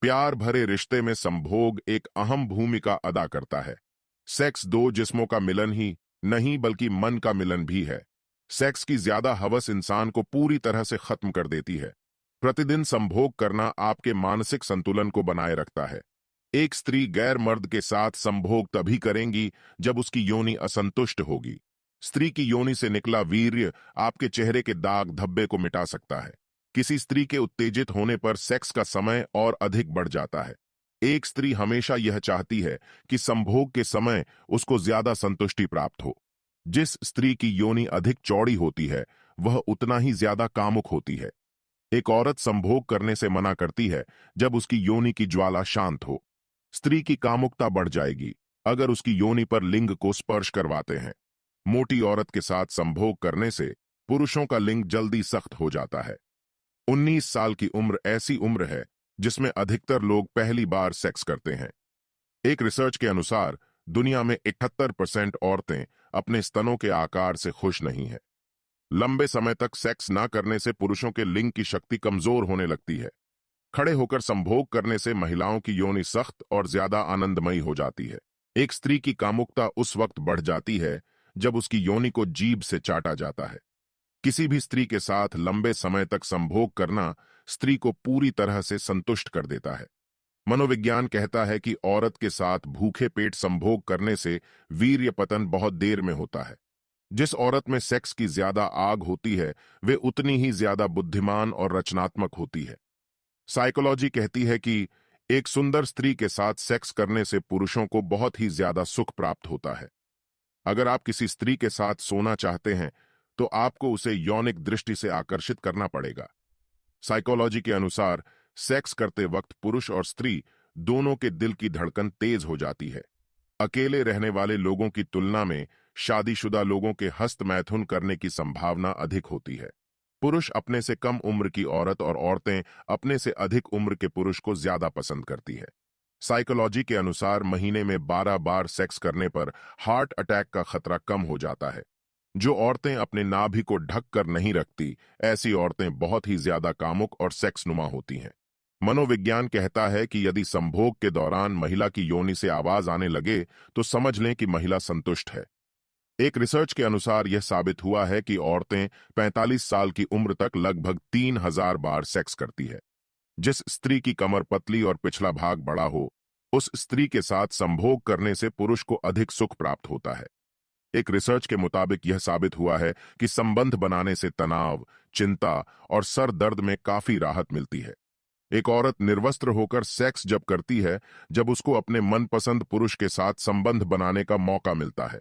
प्यार भरे रिश्ते में संभोग एक अहम भूमिका अदा करता है। सेक्स दो जिस्मों का मिलन ही नहीं बल्कि मन का मिलन भी है। सेक्स की ज्यादा हवस इंसान को पूरी तरह से खत्म कर देती है। प्रतिदिन संभोग करना आपके मानसिक संतुलन को बनाए रखता है। एक स्त्री गैर मर्द के साथ संभोग तभी करेंगी जब उसकी योनि असंतुष्ट होगी। स्त्री की योनि से निकला वीर्य आपके चेहरे के दाग धब्बे को मिटा सकता है। किसी स्त्री के उत्तेजित होने पर सेक्स का समय और अधिक बढ़ जाता है। एक स्त्री हमेशा यह चाहती है कि संभोग के समय उसको ज्यादा संतुष्टि प्राप्त हो। जिस स्त्री की योनि अधिक चौड़ी होती है वह उतना ही ज्यादा कामुक होती है। एक औरत संभोग करने से मना करती है जब उसकी योनि की ज्वाला शांत हो। स्त्री की कामुकता बढ़ जाएगी अगर उसकी योनि पर लिंग को स्पर्श करवाते हैं। मोटी औरत के साथ संभोग करने से पुरुषों का लिंग जल्दी सख्त हो जाता है। 19 साल की उम्र ऐसी उम्र है जिसमें अधिकतर लोग पहली बार सेक्स करते हैं। एक रिसर्च के अनुसार दुनिया में 71% औरतें अपने स्तनों के आकार से खुश नहीं हैं। लंबे समय तक सेक्स ना करने से पुरुषों के लिंग की शक्ति कमजोर होने लगती है। खड़े होकर संभोग करने से महिलाओं की योनि सख्त और ज्यादा आनंदमयी हो जाती है। एक स्त्री की कामुकता उस वक्त बढ़ जाती है जब उसकी योनि को जीभ से चाटा जाता है। किसी भी स्त्री के साथ लंबे समय तक संभोग करना स्त्री को पूरी तरह से संतुष्ट कर देता है। मनोविज्ञान कहता है कि औरत के साथ भूखे पेट संभोग करने से वीर्य पतन बहुत देर में होता है। जिस औरत में सेक्स की ज्यादा आग होती है वे उतनी ही ज्यादा बुद्धिमान और रचनात्मक होती है। साइकोलॉजी कहती है कि एक सुंदर स्त्री के साथ सेक्स करने से पुरुषों को बहुत ही ज्यादा सुख प्राप्त होता है। अगर आप किसी स्त्री के साथ सोना चाहते हैं तो आपको उसे यौनिक दृष्टि से आकर्षित करना पड़ेगा। साइकोलॉजी के अनुसार सेक्स करते वक्त पुरुष और स्त्री दोनों के दिल की धड़कन तेज हो जाती है। अकेले रहने वाले लोगों की तुलना में शादीशुदा लोगों के हस्त मैथुन करने की संभावना अधिक होती है। पुरुष अपने से कम उम्र की औरत और औरतें अपने से अधिक उम्र के पुरुष को ज्यादा पसंद करती है। साइकोलॉजी के अनुसार महीने में 12 बार सेक्स करने पर हार्ट अटैक का खतरा कम हो जाता है। जो औरतें अपने नाभि को ढक कर नहीं रखती ऐसी औरतें बहुत ही ज्यादा कामुक और सेक्स नुमा होती हैं। मनोविज्ञान कहता है कि यदि संभोग के दौरान महिला की योनि से आवाज आने लगे तो समझ लें कि महिला संतुष्ट है। एक रिसर्च के अनुसार यह साबित हुआ है कि औरतें 45 साल की उम्र तक लगभग 3000 बार सेक्स करती है। जिस स्त्री की कमर पतली और पिछला भाग बड़ा हो उस स्त्री के साथ संभोग करने से पुरुष को अधिक सुख प्राप्त होता है। एक रिसर्च के मुताबिक यह साबित हुआ है कि संबंध बनाने से तनाव, चिंता और सर दर्द में काफी राहत मिलती है। एक औरत निर्वस्त्र होकर सेक्स जब करती है जब उसको अपने मनपसंद पुरुष के साथ संबंध बनाने का मौका मिलता है।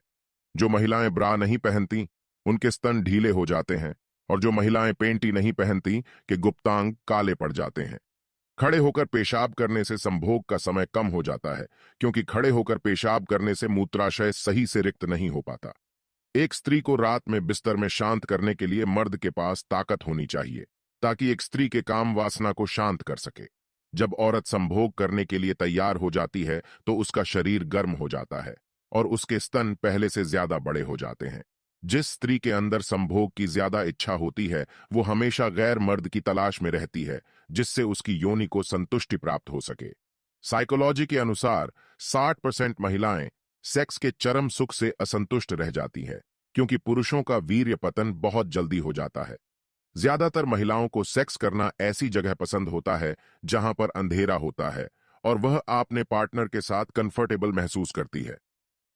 जो महिलाएं ब्रा नहीं पहनती उनके स्तन ढीले हो जाते हैं और जो महिलाएं पेंटी नहीं पहनती के गुप्तांग काले पड़ जाते हैं। खड़े होकर पेशाब करने से संभोग का समय कम हो जाता है क्योंकि खड़े होकर पेशाब करने से मूत्राशय सही से रिक्त नहीं हो पाता। एक स्त्री को रात में बिस्तर में शांत करने के लिए मर्द के पास ताकत होनी चाहिए ताकि एक स्त्री के काम वासना को शांत कर सके। जब औरत संभोग करने के लिए तैयार हो जाती है तो उसका शरीर गर्म हो जाता है और उसके स्तन पहले से ज्यादा बड़े हो जाते हैं। जिस स्त्री के अंदर संभोग की ज्यादा इच्छा होती है वो हमेशा गैर मर्द की तलाश में रहती है जिससे उसकी योनि को संतुष्टि प्राप्त हो सके। साइकोलॉजी के अनुसार 60% महिलाएं सेक्स के चरम सुख से असंतुष्ट रह जाती है क्योंकि पुरुषों का वीर्य पतन बहुत जल्दी हो जाता है। ज्यादातर महिलाओं को सेक्स करना ऐसी जगह पसंद होता है जहां पर अंधेरा होता है और वह अपने पार्टनर के साथ कंफर्टेबल महसूस करती है।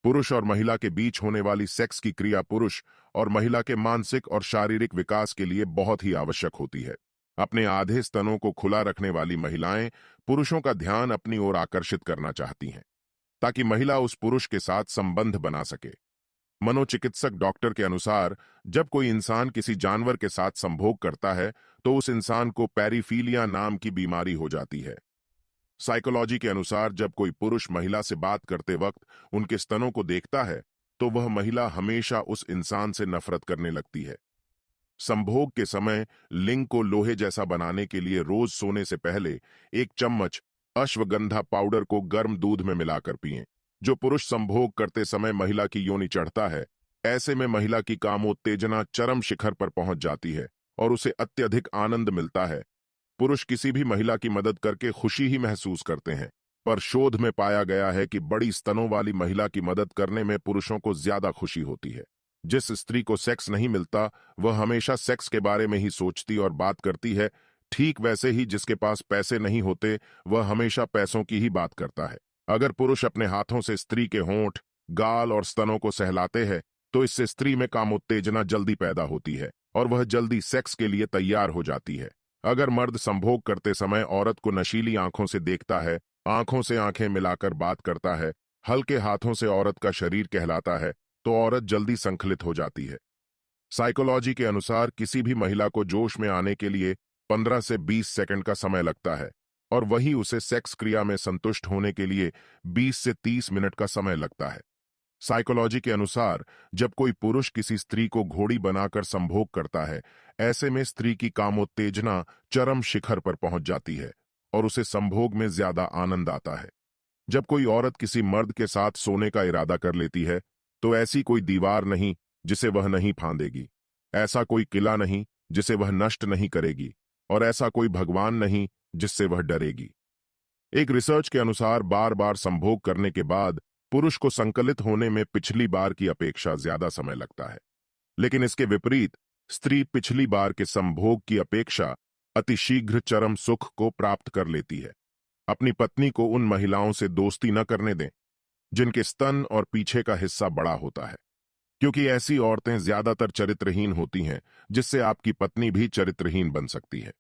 पुरुष और महिला के बीच होने वाली सेक्स की क्रिया पुरुष और महिला के मानसिक और शारीरिक विकास के लिए बहुत ही आवश्यक होती है। अपने आधे स्तनों को खुला रखने वाली महिलाएं पुरुषों का ध्यान अपनी ओर आकर्षित करना चाहती हैं ताकि महिला उस पुरुष के साथ संबंध बना सके। मनोचिकित्सक डॉक्टर के अनुसार जब कोई इंसान किसी जानवर के साथ संभोग करता है तो उस इंसान को पैरीफीलिया नाम की बीमारी हो जाती है। साइकोलॉजी के अनुसार जब कोई पुरुष महिला से बात करते वक्त उनके स्तनों को देखता है तो वह महिला हमेशा उस इंसान से नफरत करने लगती है। संभोग के समय लिंग को लोहे जैसा बनाने के लिए रोज सोने से पहले 1 चम्मच अश्वगंधा पाउडर को गर्म दूध में मिलाकर पिएं। जो पुरुष संभोग करते समय महिला की योनि चढ़ता है ऐसे में महिला की कामोत्तेजना चरम शिखर पर पहुंच जाती है और उसे अत्यधिक आनंद मिलता है। पुरुष किसी भी महिला की मदद करके खुशी ही महसूस करते हैं, पर शोध में पाया गया है कि बड़ी स्तनों वाली महिला की मदद करने में पुरुषों को ज्यादा खुशी होती है। जिस स्त्री को सेक्स नहीं मिलता, वह हमेशा सेक्स के बारे में ही सोचती और बात करती है। ठीक वैसे ही जिसके पास पैसे नहीं होते, वह हमेशा पैसों की ही बात करता है। अगर पुरुष अपने हाथों से स्त्री के होंठ, गाल और स्तनों को सहलाते हैं, तो इससे स्त्री में कामोत्तेजना जल्दी पैदा होती है और वह जल्दी सेक्स के लिए तैयार हो जाती है। अगर मर्द संभोग करते समय औरत को नशीली आंखों से देखता है, आंखों से आंखें मिलाकर बात करता है, हल्के हाथों से औरत का शरीर कहलाता है, तो औरत जल्दी संखलित हो जाती है। साइकोलॉजी के अनुसार किसी भी महिला को जोश में आने के लिए 15 से 20 सेकंड का समय लगता है और वही उसे सेक्स क्रिया में संतुष्ट होने के लिए 20 से 30 मिनट का समय लगता है। साइकोलॉजी के अनुसार जब कोई पुरुष किसी स्त्री को घोड़ी बनाकर संभोग करता है, ऐसे में स्त्री की कामोत्तेजना चरम शिखर पर पहुंच जाती है और उसे संभोग में ज्यादा आनंद आता है। जब कोई औरत किसी मर्द के साथ सोने का इरादा कर लेती है, तो ऐसी कोई दीवार नहीं जिसे वह नहीं फांदेगी, ऐसा कोई किला नहीं जिसे वह नष्ट नहीं करेगी, और ऐसा कोई भगवान नहीं जिससे वह डरेगी। एक रिसर्च के अनुसार बार बार संभोग करने के बाद पुरुष को संकलित होने में पिछली बार की अपेक्षा ज्यादा समय लगता है, लेकिन इसके विपरीत स्त्री पिछली बार के संभोग की अपेक्षा अतिशीघ्र चरम सुख को प्राप्त कर लेती है। अपनी पत्नी को उन महिलाओं से दोस्ती न करने दें जिनके स्तन और पीछे का हिस्सा बड़ा होता है, क्योंकि ऐसी औरतें ज्यादातर चरित्रहीन होती हैं, जिससे आपकी पत्नी भी चरित्रहीन बन सकती है।